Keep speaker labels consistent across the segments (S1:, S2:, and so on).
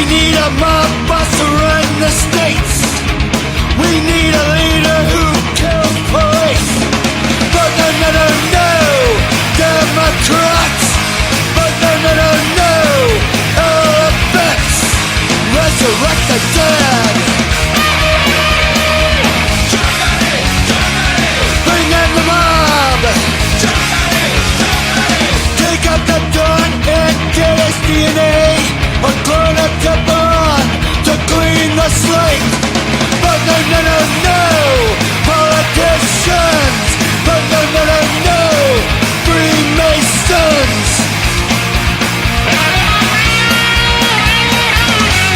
S1: need a mob boss to run the states. We need a leader who kills police. But no, Democrats. But no, all effects. Resurrect the dead. Bring in the mob. Take out the dawn and get his DNA. Or clone up the bond to clean the slate. But no, politicians. But no, Freemasons.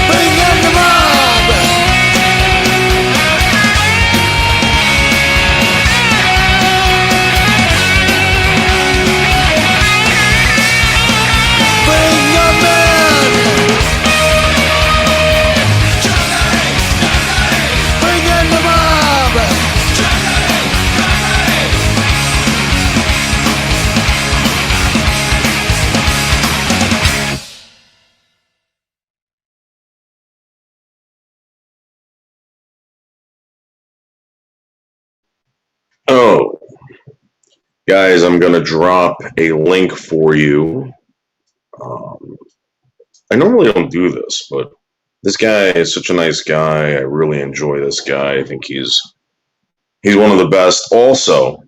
S1: Bring in the mob. Bring them in. Bring in the mob.
S2: Oh, guys, I'm going to drop a link for you. I normally don't do this, but this guy is such a nice guy. I really enjoy this guy. I think he's one of the best. Also,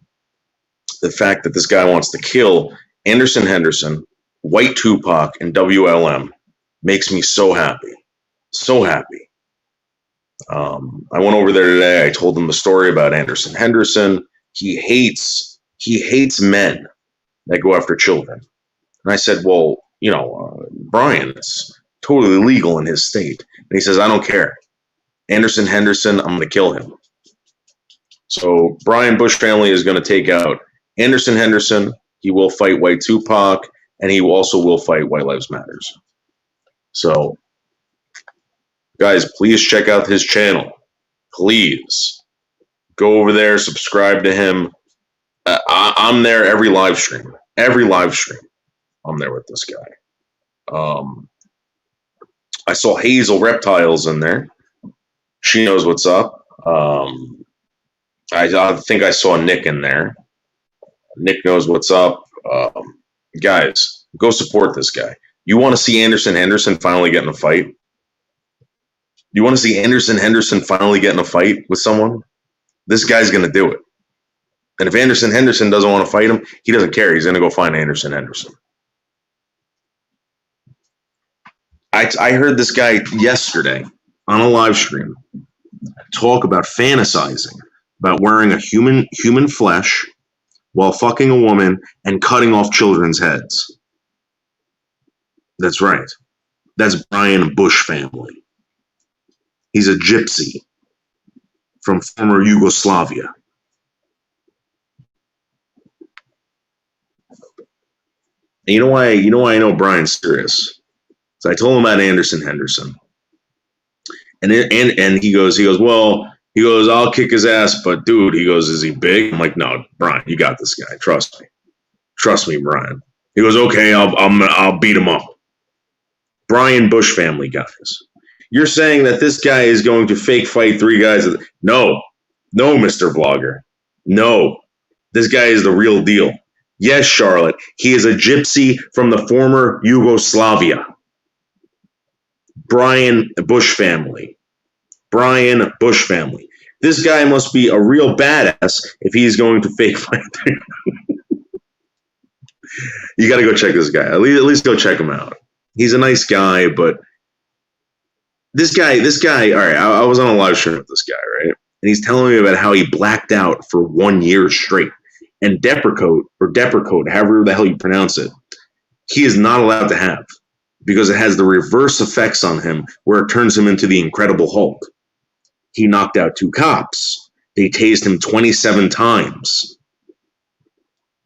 S2: the fact that this guy wants to kill Anderson Henderson, White Tupac, and WLM makes me so happy. So happy. I went over there today. I told them the story about Anderson Henderson. He hates men that go after children. And I said, well, Brian, it's totally legal in his state. And he says, I don't care. Anderson Henderson, I'm going to kill him. So Brian Bushfamily is going to take out Anderson Henderson. He will fight White Tupac, and he also will fight White Lives Matters. So, guys, please check out his channel. Please go over there, subscribe to him. I'm there every live stream. Every live stream, I'm there with this guy. I saw Hazel Reptiles in there. She knows what's up. I think I saw Nick in there. Nick knows what's up. Guys, go support this guy. You want to see Anderson Henderson finally get in a fight? You want to see Anderson Henderson finally get in a fight with someone? This guy's going to do it. And if Anderson Henderson doesn't want to fight him, he doesn't care. He's going to go find Anderson Henderson. I heard this guy yesterday on a live stream talk about fantasizing about wearing a human flesh while fucking a woman and cutting off children's heads. That's right. That's Brian Bushfamily. He's a gypsy from former Yugoslavia. And you know why I know Brian's serious? So I told him about Anderson Henderson. And he goes, I'll kick his ass, but dude, he goes, is he big? I'm like, no, Brian, you got this guy. Trust me. Trust me, Brian. He goes, okay, I'll beat him up. Brian Bushfamily, guys. You're saying that this guy is going to fake fight three guys? No, Mr. Vlogger. No, this guy is the real deal. Yes, Charlotte, he is a gypsy from the former Yugoslavia. Brian Bushfamily. Brian Bushfamily. This guy must be a real badass if he's going to fake fight. You got to go check this guy. At least go check him out. He's a nice guy, but this guy, all right, I was on a live stream with this guy, right? And he's telling me about how he blacked out for 1 year straight. And Deprecoat, however the hell you pronounce it, he is not allowed to have because it has the reverse effects on him where it turns him into the Incredible Hulk. He knocked out 2 cops. They tased him 27 times.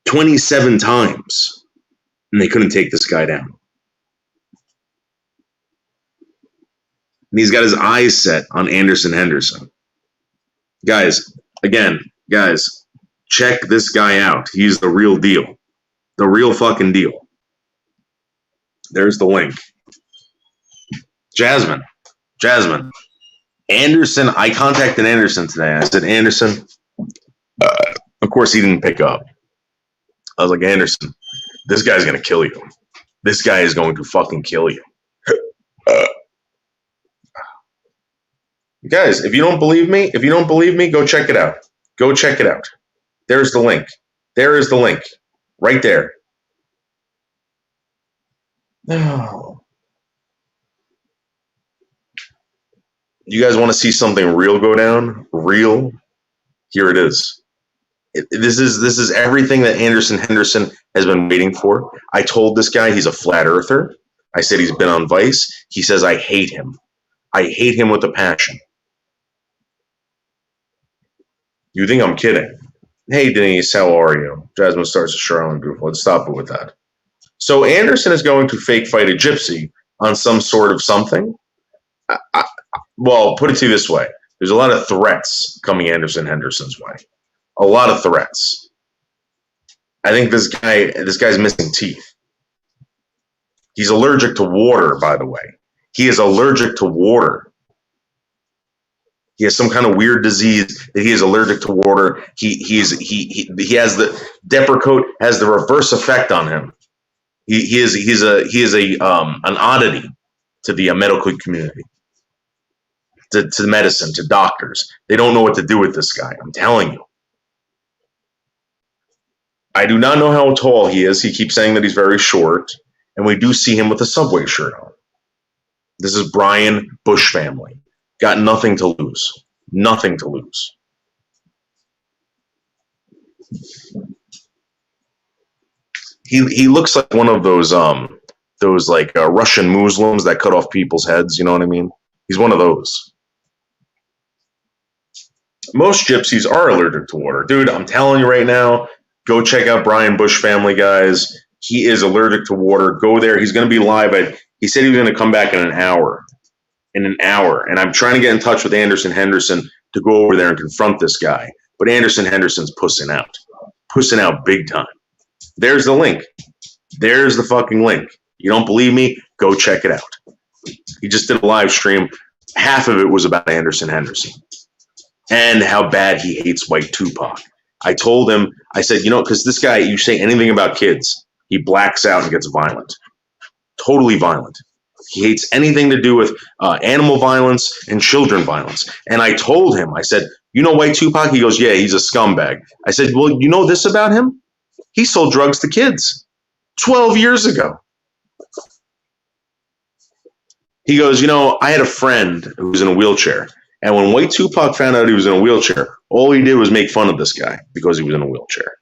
S2: 27 times. And they couldn't take this guy down. And he's got his eyes set on Anderson Henderson. Guys, check this guy out. He's the real deal. The real fucking deal. There's the link. Jasmine. Anderson, I contacted Anderson today. I said, Anderson, of course he didn't pick up. I was like, Anderson, this guy's going to kill you. This guy is going to fucking kill you. Guys, if you don't believe me, go check it out. Go check it out. There's the link. There is the link. Right there. Oh. You guys want to see something real go down? Real? Here it is. This is everything that Anderson Henderson has been waiting for. I told this guy he's a flat earther. I said he's been on Vice. He says I hate him. I hate him with a passion. You think I'm kidding? Hey, Denise, how are you? Jasmine starts to Charlotte Goof. Let's stop it with that. So Anderson is going to fake fight a gypsy on some sort of something. Well, put it to you this way. There's a lot of threats coming Anderson Henderson's way. A lot of threats. I think this guy's missing teeth. He's allergic to water, by the way. He is allergic to water. He has some kind of weird disease that he is allergic to water. He has the Depakote has the reverse effect on him. He is an oddity to the medical community, to medicine, to doctors. They don't know what to do with this guy. I'm telling you. I do not know how tall he is. He keeps saying that he's very short, and we do see him with a Subway shirt on. This is Brian Bushfamily. Got nothing to lose. Nothing to lose. He looks like one of those like Russian Muslims that cut off people's heads. You know what I mean? He's one of those. Most gypsies are allergic to water, dude. I'm telling you right now. Go check out Brian Bushfamily, guys. He is allergic to water. Go there. He's going to be live. He said he was going to come back in an hour. And I'm trying to get in touch with Anderson Henderson to go over there and confront this guy. But Anderson Henderson's pussing out big time. There's the link. There's the fucking link. You don't believe me? Go check it out. He just did a live stream. Half of it was about Anderson Henderson and how bad he hates white Tupac. I told him, I said, because this guy, you say anything about kids, he blacks out and gets violent. Totally violent. He hates anything to do with animal violence and children violence. And I told him, I said, white Tupac? He goes, yeah, he's a scumbag. I said, well, you know this about him? He sold drugs to kids 12 years ago. He goes, I had a friend who was in a wheelchair. And when white Tupac found out he was in a wheelchair, all he did was make fun of this guy because he was in a wheelchair.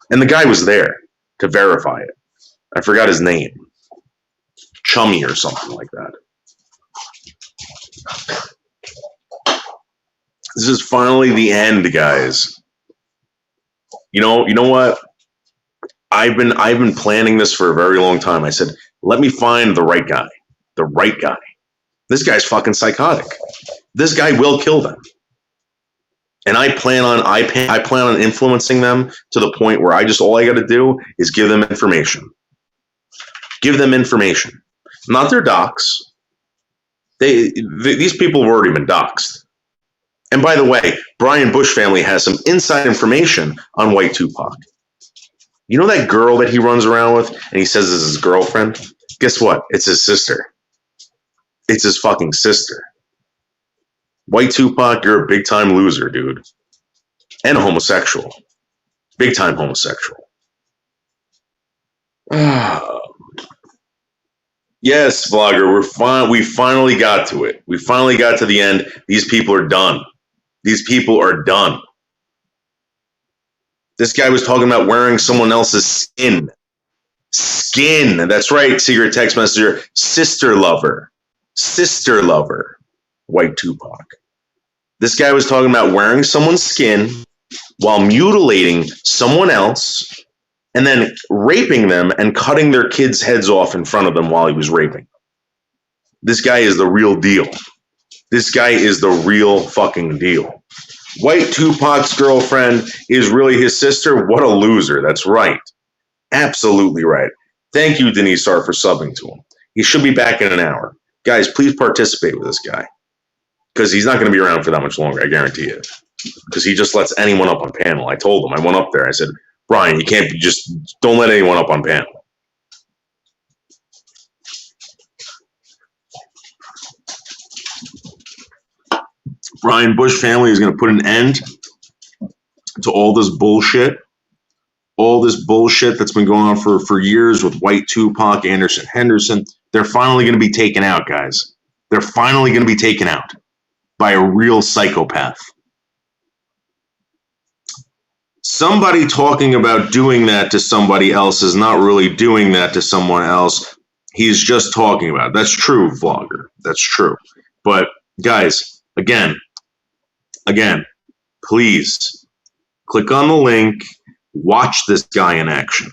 S2: And the guy was there to verify it. I forgot his name. Chummy or something like that. This is finally the end, guys. You know what? I've been planning this for a very long time. I said, let me find the right guy. The right guy. This guy's fucking psychotic. This guy will kill them. And I plan on influencing them to the point where all I got to do is give them information. Give them information. Not their docs. These people have already been doxxed. And by the way, Brian Bushfamily has some inside information on white Tupac. You know that girl that he runs around with and he says is his girlfriend? Guess what? It's his sister. It's his fucking sister. White Tupac, you're a big-time loser, dude. And a homosexual. Big-time homosexual. Yes, vlogger, we finally got to it. We finally got to the end. These people are done. These people are done. This guy was talking about wearing someone else's skin. Skin. That's right, secret text messenger. Sister lover. Sister lover. White Tupac. This guy was talking about wearing someone's skin while mutilating someone else and then raping them and cutting their kids' heads off in front of them while he was raping. This guy is the real deal. This guy is the real fucking deal. White Tupac's girlfriend is really his sister. What a loser. That's right. Absolutely right. Thank you, Denise R., for subbing to him. He should be back in an hour. Guys, please participate with this guy because he's not going to be around for that much longer. I guarantee it. Because he just lets anyone up on panel. I told him. I went up there. I said, Brian, you can't just don't let anyone up on panel. Brian Bushfamily is going to put an end to all this bullshit. All this bullshit that's been going on for years with White Tupac, Anderson Henderson. They're finally going to be taken out, guys. They're finally going to be taken out by a real psychopath. Somebody talking about doing that to somebody else is not really doing that to someone else. He's just talking about it. That's true, vlogger. That's true. But guys, again, please click on the link. Watch this guy in action.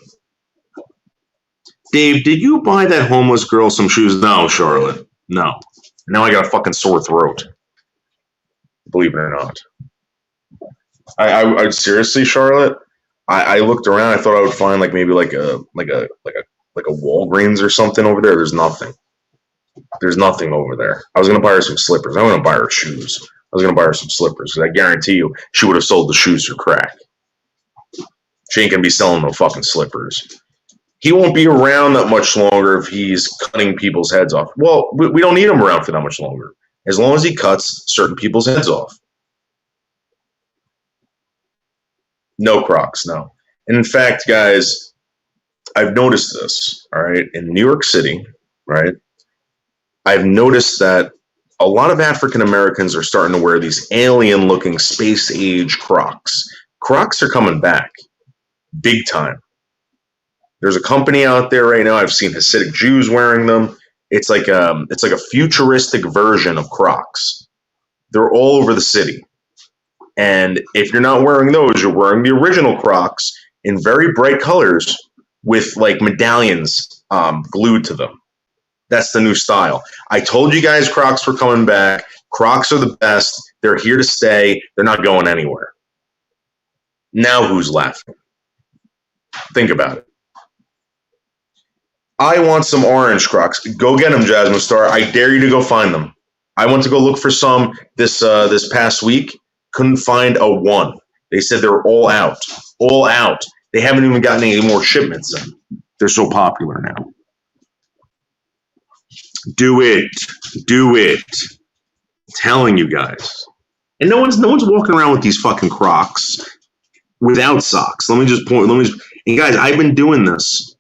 S2: Dave, did you buy that homeless girl some shoes? No, Charlotte. No. Now I got a fucking sore throat. Believe it or not. I seriously, Charlotte. I looked around. I thought I would find maybe a Walgreens or something over there. There's nothing. There's nothing over there. I was gonna buy her some slippers. I wasn't gonna buy her shoes. I was gonna buy her some slippers. I guarantee you, she would have sold the shoes for crack. She ain't gonna be selling no fucking slippers. He won't be around that much longer if he's cutting people's heads off. Well, we don't need him around for that much longer. As long as he cuts certain people's heads off. No Crocs, no. And in fact, guys, I've noticed this, all right, in New York City, right? I've noticed that a lot of African Americans are starting to wear these alien-looking space-age Crocs. Crocs are coming back. Big time. There's a company out there right now. I've seen Hasidic Jews wearing them. It's like a futuristic version of Crocs. They're all over the city. And if you're not wearing those, you're wearing the original Crocs in very bright colors with medallions glued to them. That's the new style. I told you guys Crocs were coming back. Crocs are the best. They're here to stay. They're not going anywhere. Now who's laughing? Think about it. I want some orange Crocs. Go get them, Jasmine Star. I dare you to go find them. I went to go look for some this past week. Couldn't find a one. They said they're all out. All out. They haven't even gotten any more shipments in. They're so popular now. Do it. Do it. I'm telling you guys. And no one's walking around with these fucking Crocs without socks. And guys, I've been doing this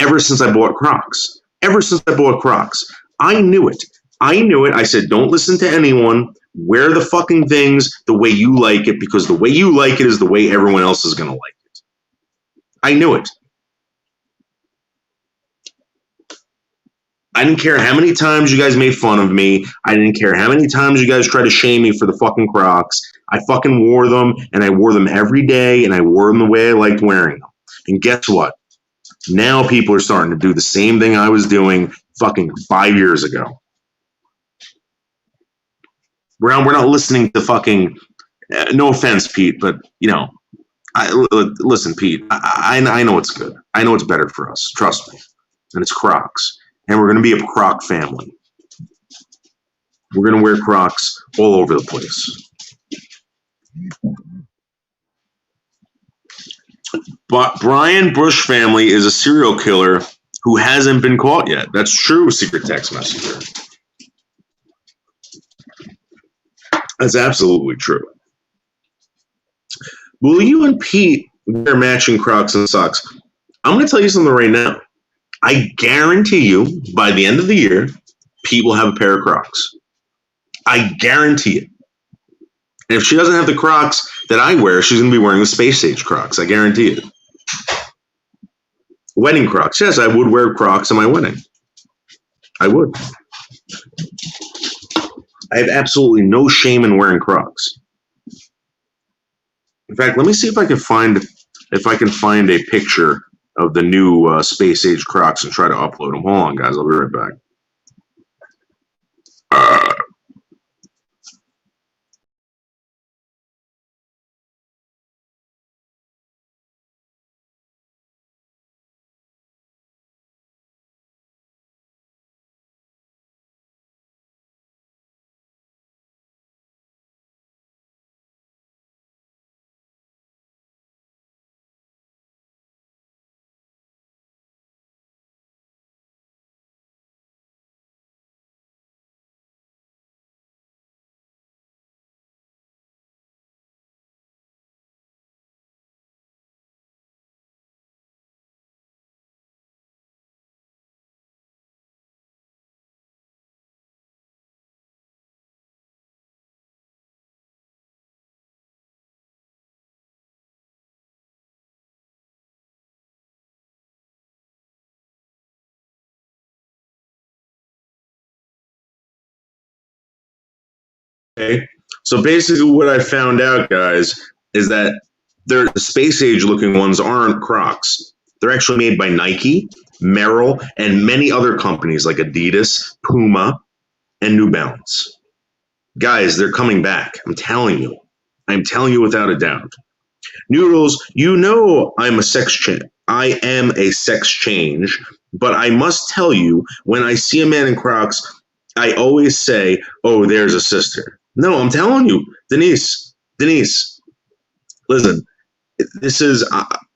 S2: ever since I bought Crocs. Ever since I bought Crocs. I knew it. I said, don't listen to anyone. Wear the fucking things the way you like it, because the way you like it is the way everyone else is going to like it. I knew it. I didn't care how many times you guys made fun of me. I didn't care how many times you guys tried to shame me for the fucking Crocs. I fucking wore them, and I wore them every day, and I wore them the way I liked wearing them. And guess what? Now people are starting to do the same thing I was doing fucking 5 years ago. We're not listening to fucking, no offense, Pete, but, listen, Pete, I know it's good. I know it's better for us. Trust me. And it's Crocs. And we're going to be a Croc family. We're going to wear Crocs all over the place. But Brian Bushfamily is a serial killer who hasn't been caught yet. That's true, Secret Text Messenger. That's absolutely true. Will you and Pete wear matching Crocs and socks? I'm going to tell you something right now. I guarantee you, by the end of the year, Pete will have a pair of Crocs. I guarantee it. And if she doesn't have the Crocs that I wear, she's going to be wearing the Space Age Crocs. I guarantee it. Wedding Crocs. Yes, I would wear Crocs at my wedding. I would. I have absolutely no shame in wearing Crocs. In fact, let me see if I can find a picture of the new Space Age Crocs and try to upload them. Hold on, guys. I'll be right back. Okay. So basically, what I found out, guys, is that the space age looking ones aren't Crocs. They're actually made by Nike, Merrell, and many other companies like Adidas, Puma, and New Balance. Guys, they're coming back. I'm telling you. I'm telling you without a doubt. Noodles, you know I am a sex change, but I must tell you, when I see a man in Crocs, I always say, "Oh, there's a sister." No, I'm telling you, Denise, listen. This is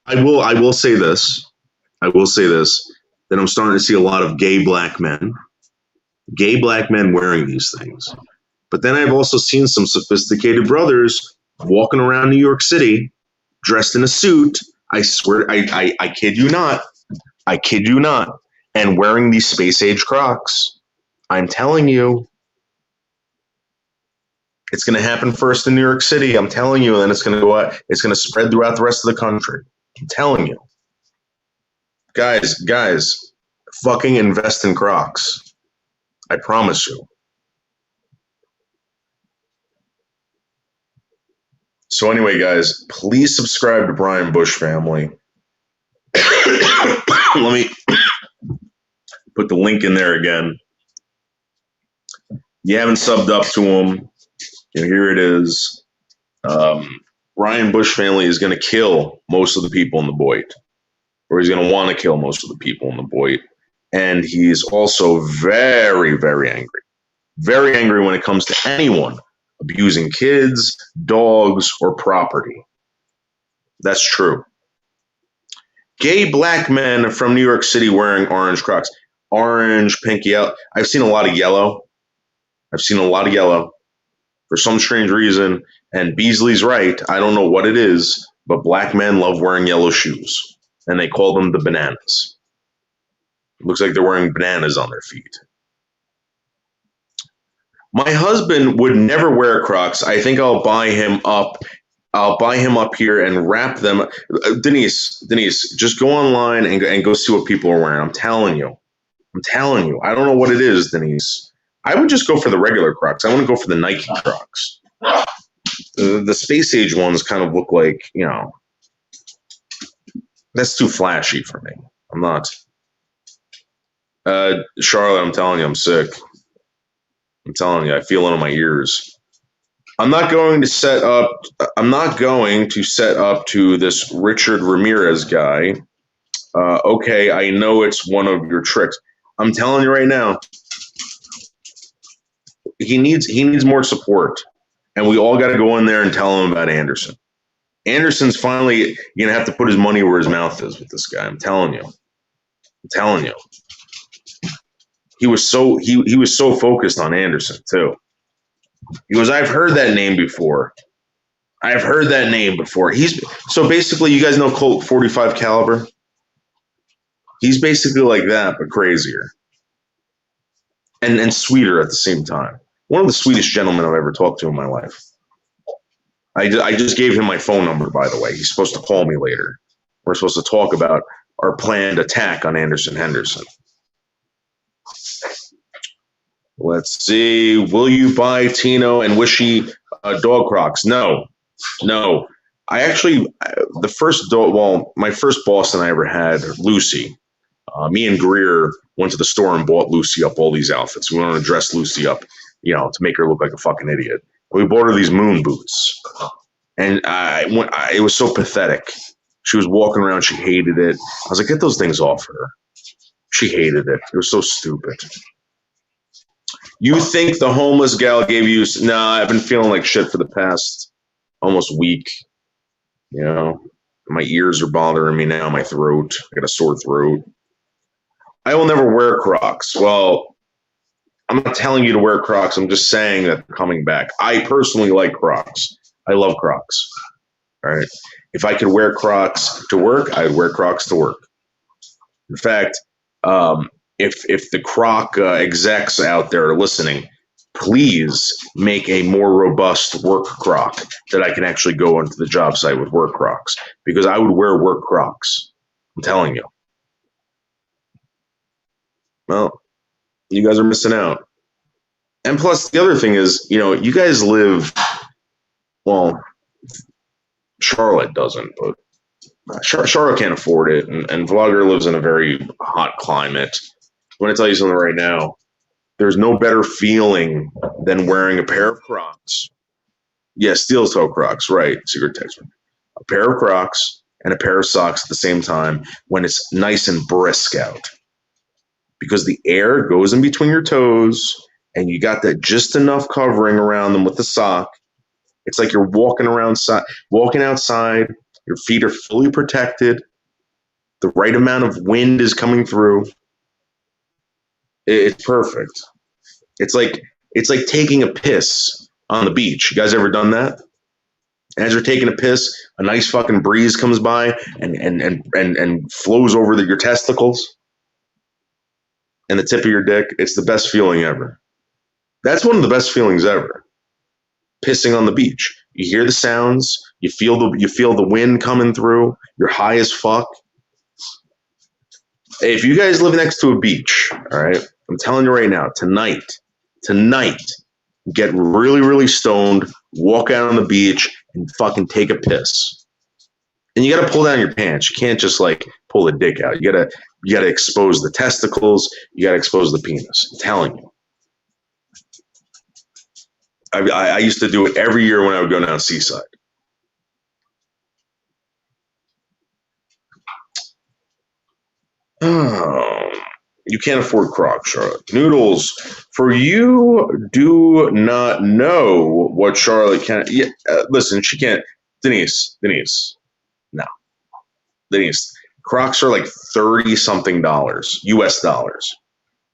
S2: I will say this. I will say this that I'm starting to see a lot of gay black men wearing these things. But then I've also seen some sophisticated brothers walking around New York City dressed in a suit. I swear, I kid you not. I kid you not. And wearing these space age Crocs. I'm telling you, it's going to happen first in New York City. I'm telling you, and then it's going to go out. It's going to spread throughout the rest of the country. I'm telling you, guys, fucking invest in Crocs. I promise you. So anyway, guys, please subscribe to Brian Bushfamily. Let me put the link in there again. You haven't subbed up to him. Here it is. Brian Bushfamily is going to kill most of the people in the Boyd, or he's going to want to kill most of the people in the Boyd. And he's also very, very angry. Very angry when it comes to anyone abusing kids, dogs, or property. That's true. Gay black men from New York City wearing orange Crocs. Orange, pink, yellow. I've seen a lot of yellow. For some strange reason. And Beasley's right. I don't know what it is, but black men love wearing yellow shoes. And they call them the bananas. It looks like they're wearing bananas on their feet. My husband would never wear Crocs. I think I'll buy him up. I'll buy him up here and wrap them. Denise, just go online and go see what people are wearing. I'm telling you. I don't know what it is, Denise. I would just go for the regular Crocs. I want to go for the Nike Crocs. The space age ones kind of look like, that's too flashy for me. I'm not. Charlotte, I'm telling you, I'm sick. I'm telling you, I feel it in my ears. I'm not going to set up to this Richard Ramirez guy. Okay, I know it's one of your tricks. I'm telling you right now, he needs more support. And we all got to go in there and tell him about Anderson. Anderson's finally going to have to put his money where his mouth is with this guy. I'm telling you. He was so focused on Anderson too. He goes, I've heard that name before. He's so basically, you guys know Colt 45 caliber. He's basically like that, but crazier and sweeter at the same time. One of the sweetest gentlemen I've ever talked to in my life. I just gave him my phone number, by the way. He's supposed to call me later. We're supposed to talk about our planned attack on Anderson Henderson. Let's see. Will you buy Tino and Wishy dog Crocs? No. I actually, my first Boston I ever had, Lucy. Me and Greer went to the store and bought Lucy up all these outfits. We wanted to dress Lucy up, to make her look like a fucking idiot. We bought her these moon boots. And it was so pathetic. She was walking around. She hated it. I was like, get those things off her. She hated it. It was so stupid. You think the homeless gal gave you... Nah, I've been feeling like shit for the past almost week. My ears are bothering me now. My throat. I got a sore throat. I will never wear Crocs. Well, I'm not telling you to wear Crocs. I'm just saying that they're coming back. I personally like Crocs. I love Crocs. All right. If I could wear Crocs to work, I'd wear Crocs to work. In fact, if the Croc execs out there are listening, please make a more robust work Croc that I can actually go onto the job site with work Crocs, because I would wear work Crocs. I'm telling you. Well, you guys are missing out. And plus, the other thing is, you guys live, well, Charlotte doesn't, but Charlotte can't afford it, and Vlogger lives in a very hot climate. I'm going to tell you something right now. There's no better feeling than wearing a pair of Crocs. Yeah, steel toe Crocs, right, secret textbook. A pair of Crocs and a pair of socks at the same time when it's nice and brisk out. Because the air goes in between your toes, and you got that just enough covering around them with the sock. It's like you're walking outside. Your feet are fully protected. The right amount of wind is coming through. It's perfect. It's like taking a piss on the beach. You guys ever done that? As you're taking a piss, a nice fucking breeze comes by and flows over your testicles and the tip of your dick. It's the best feeling ever. That's one of the best feelings ever. Pissing on the beach. You hear the sounds. You feel the wind coming through. You're high as fuck. Hey, if you guys live next to a beach, all right, I'm telling you right now, tonight, get really, really stoned, walk out on the beach, and fucking take a piss. And you got to pull down your pants. You can't just like pull the dick out. You gotta expose the testicles. You gotta expose the penis. I'm telling you. I used to do it every year when I would go down Seaside. Oh, you can't afford Crocs, Charlotte. Noodles, for you do not know what Charlotte can. Yeah, listen, she can't. Denise, no. Denise, Crocs are like $30-something US dollars.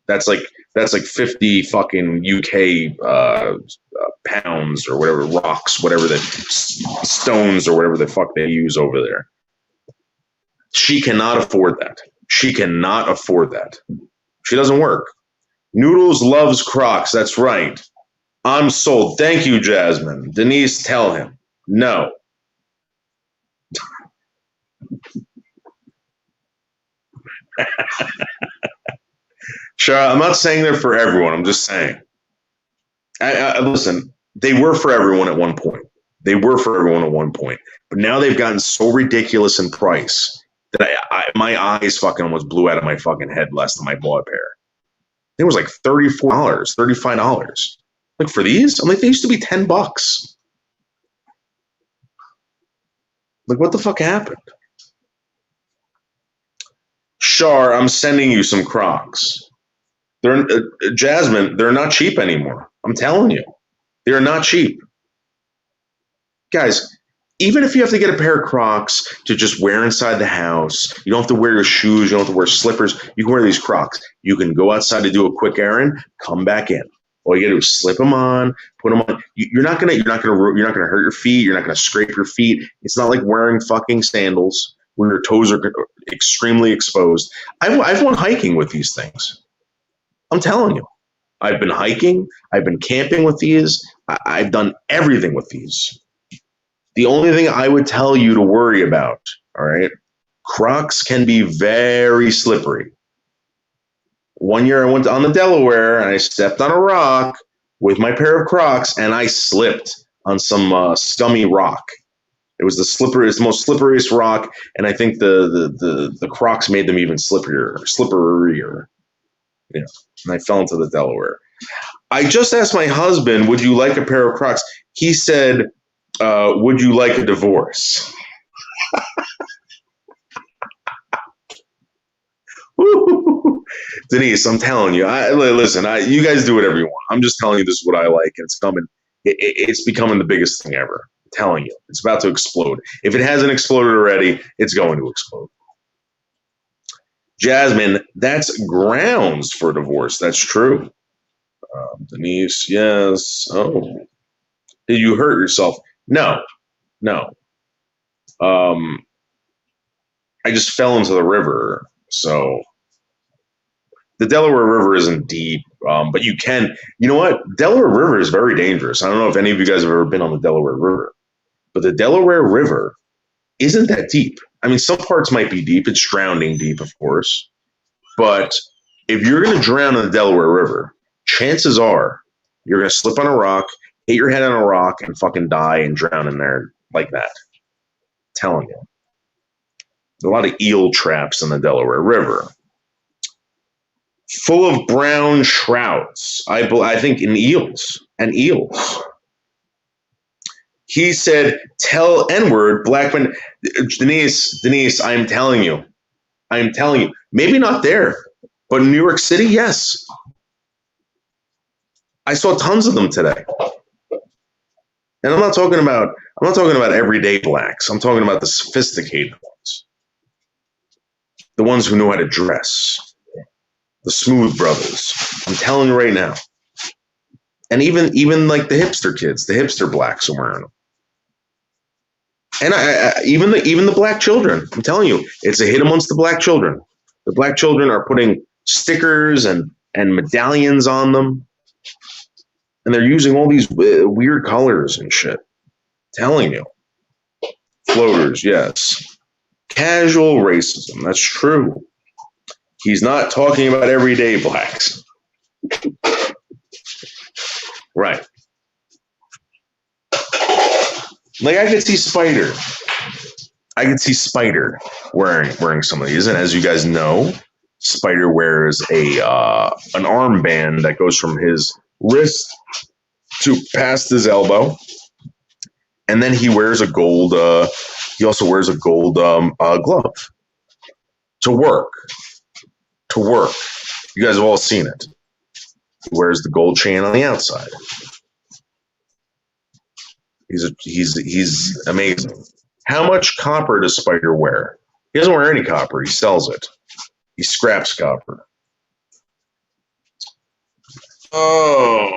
S2: That's like 50 fucking UK pounds or whatever, rocks, whatever the stones or whatever the fuck they use over there. She cannot afford that. She cannot afford that. She doesn't work. Noodles loves Crocs. That's right. I'm sold. Thank you, Jasmine. Denise, tell him. No. Sure, I'm not saying they're for everyone. I'm just saying. Listen, they were for everyone at one point. But now they've gotten so ridiculous in price that my eyes fucking almost blew out of my fucking head last time I bought a pair. It was like $34, $35. Like for these? I'm like, they used to be $10. Like, what the fuck happened? Char, I'm sending you some Crocs. They're Jasmine, they're not cheap anymore. I'm telling you. They're not cheap. Guys, even if you have to get a pair of Crocs to just wear inside the house, you don't have to wear your shoes, you don't have to wear slippers, you can wear these Crocs. You can go outside to do a quick errand, come back in. All you gotta do is slip them on, put them on. You're not gonna hurt your feet, you're not gonna scrape your feet. It's not like wearing fucking sandals when your toes are extremely exposed. I've went hiking with these things. I'm telling you. I've been hiking, I've been camping with these, I've done everything with these. The only thing I would tell you to worry about, all right, Crocs can be very slippery. One year I went on the Delaware and I stepped on a rock with my pair of Crocs and I slipped on some scummy rock. It was the most slipperiest rock, and I think the Crocs made them even slipperier. Yeah, and I fell into the Delaware. I just asked my husband, would you like a pair of Crocs? He said, would you like a divorce? Denise, I'm telling you, listen, you guys do whatever you want. I'm just telling you this is what I like, and it's coming. It's becoming the biggest thing ever. I'm telling you, it's about to explode. If it hasn't exploded already, it's going to explode. Jasmine, that's grounds for divorce. That's true. Denise, yes. Oh, did you hurt yourself? No. I just fell into the river. So the Delaware River isn't deep, but you can. You know what? Delaware River is very dangerous. I don't know if any of you guys have ever been on the Delaware River, but the Delaware River isn't that deep. I mean, some parts might be deep. It's drowning deep, of course. But if you're going to drown in the Delaware River, chances are You're going to slip on a rock, hit your head on a rock, and fucking die and drown in there like that. I'm telling you. A lot of eel traps in the Delaware River. Full of brown trouts. I think in eels. And eels. He said, tell N-word, black men. Denise, I'm telling you. Maybe not there, but in New York City, yes. I saw tons of them today. And I'm not talking about everyday blacks. I'm talking about the sophisticated ones. The ones who know how to dress. The smooth brothers. I'm telling you right now. And even like the hipster kids, the hipster blacks are wearing them. And even the black children. I'm telling you, it's a hit amongst the black children. The black children are putting stickers and medallions on them. And they're using all these weird colors and shit. I'm telling you. Floaters, yes. Casual racism. That's true. He's not talking about everyday blacks. Right. Like I could see Spider. Wearing some of these, and as you guys know, Spider wears a an armband that goes from his wrist to past his elbow, and then he wears a gold. He also wears a gold glove to work. You guys have all seen it. He wears the gold chain on the outside. He's amazing. How much copper does Spider wear? He doesn't wear any copper. He sells it. He scraps copper. Oh,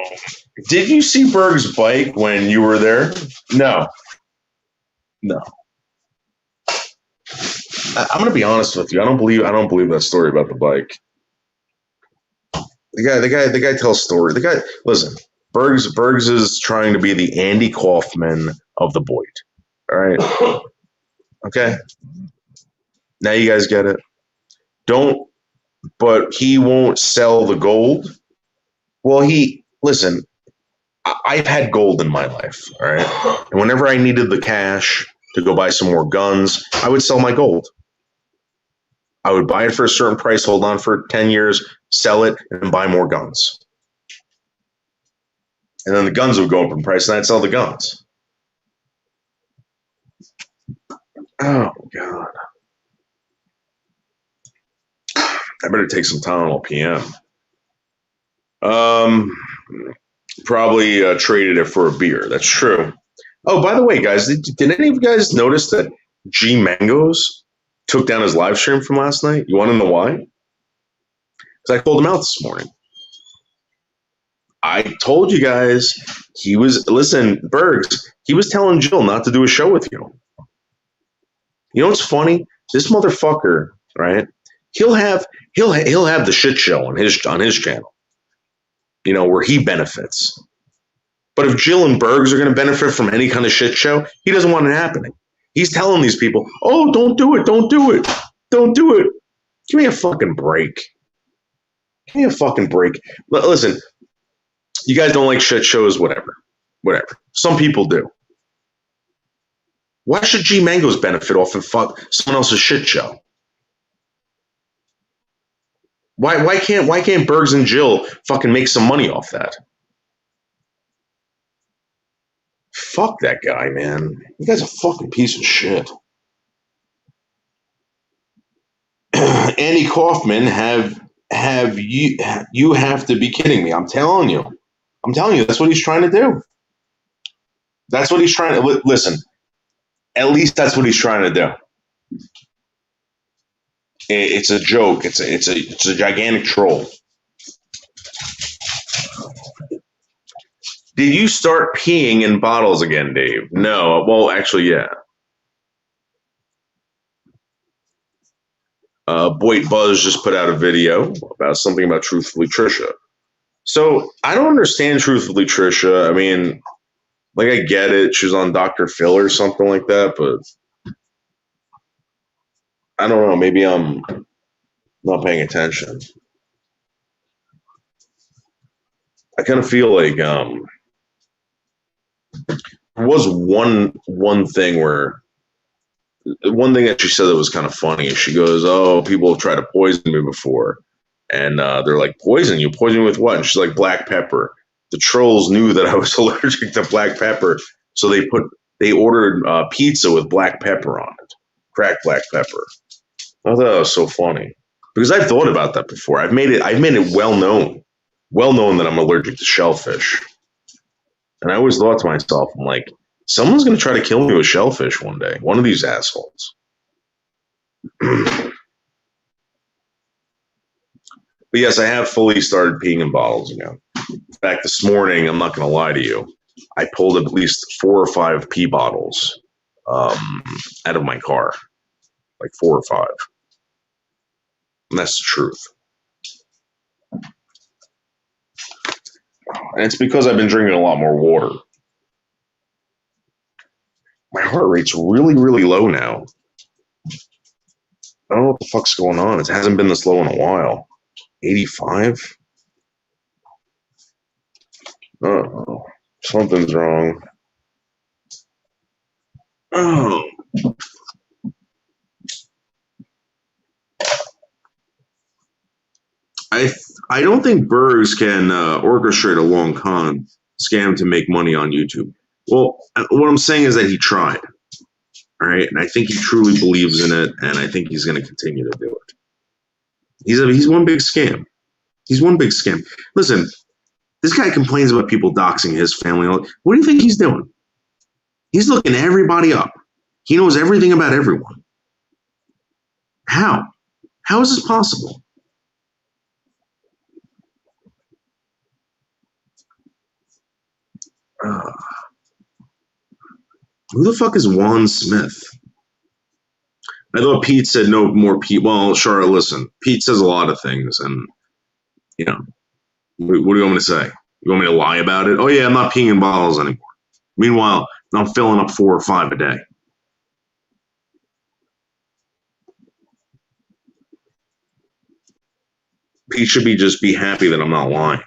S2: did you see Berg's bike when you were there? No. I'm gonna be honest with you. I don't believe that story about the bike. The guy tells story. The guy, listen. Bergs is trying to be the Andy Kaufman of the Boyd. All right. Okay. Now you guys get it. But he won't sell the gold. Well, listen, I've had gold in my life. All right. And whenever I needed the cash to go buy some more guns, I would sell my gold. I would buy it for a certain price, hold on for 10 years, sell it, and buy more guns. And then the guns would go up in price, and I'd sell the guns. Oh, God. I better take some Tylenol PM. Probably traded it for a beer. That's true. Oh, by the way, guys, did any of you guys notice that G Mangoes took down his live stream from last night? You want to know why? Because I called him out this morning. I told you guys Bergs, he was telling Jill not to do a show with you. You know what's funny? This motherfucker, right? He'll have the shit show on his channel. You know, where he benefits. But if Jill and Bergs are going to benefit from any kind of shit show, he doesn't want it happening. He's telling these people, "Oh, don't do it. Don't do it. Don't do it." Give me a fucking break. Give me a fucking break. Listen, you guys don't like shit shows, whatever. Some people do. Why should G Mangoes benefit off of someone else's shit show? Why can't Bergs and Jill fucking make some money off that? Fuck that guy, man. You guy's a fucking piece of shit. Andy Kaufman, have you have to be kidding me? I'm telling you, that's what he's trying to do. That's what he's trying to listen. At least that's what he's trying to do. It's a joke. It's a gigantic troll. Did you start peeing in bottles again, Dave? No. Well, actually, yeah. Boyd Buzz just put out a video about something about Truthfully Trisha. So I don't understand Truthfully Trisha. I mean, like, I get it. She was on Dr. Phil or something like that, but I don't know. Maybe I'm not paying attention. I kind of feel like there was one thing where one thing that she said that was kind of funny. She goes, "Oh, people have tried to poison me before," and they're like, "Poison you? Poison you with what?" And she's like, "Black pepper." The trolls knew that I was allergic to black pepper, so they ordered pizza with black pepper on it, cracked black pepper. I thought that was so funny because I've thought about that before. I've made it well known that I'm allergic to shellfish, and I always thought to myself, I'm like, someone's going to try to kill me with shellfish one day. One of these assholes. But yes, I have fully started peeing in bottles again. In fact, this morning, I'm not going to lie to you, I pulled at least 4 or 5 pee bottles out of my car. Like 4 or 5. And that's the truth. And it's because I've been drinking a lot more water. My heart rate's really, really low now. I don't know what the fuck's going on. It hasn't been this low in a while. 85? Oh, something's wrong. Oh. I don't think Bergs can orchestrate a long con scam to make money on YouTube. Well, what I'm saying is that he tried. All right, and I think he truly believes in it, and I think he's going to continue to do it. He's one big scam. He's one big scam. Listen, this guy complains about people doxing his family. What do you think he's doing? He's looking everybody up. He knows everything about everyone. How? How is this possible? Who the fuck is Juan Smith? I thought Pete said no more Pete. Well, Charlotte, listen. Pete says a lot of things, and, you know, what do you want me to say? You want me to lie about it? Oh, yeah, I'm not peeing in bottles anymore. Meanwhile, I'm filling up 4 or 5 a day. Pete should just be happy that I'm not lying.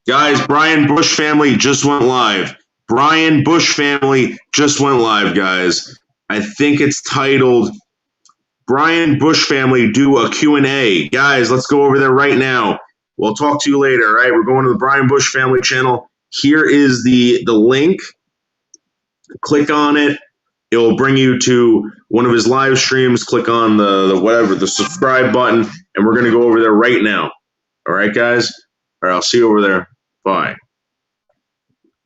S2: Guys, Brian Bushfamily just went live. Brian Bushfamily just went live, guys. I think it's titled Brian Bushfamily Do a Q&A. Guys, let's go over there right now. We'll talk to you later, all right? We're going to the Brian Bushfamily channel. Here is the link. Click on it. It will bring you to one of his live streams. Click on the subscribe button, and we're going to go over there right now. All right, guys? All right, I'll see you over there. Bye.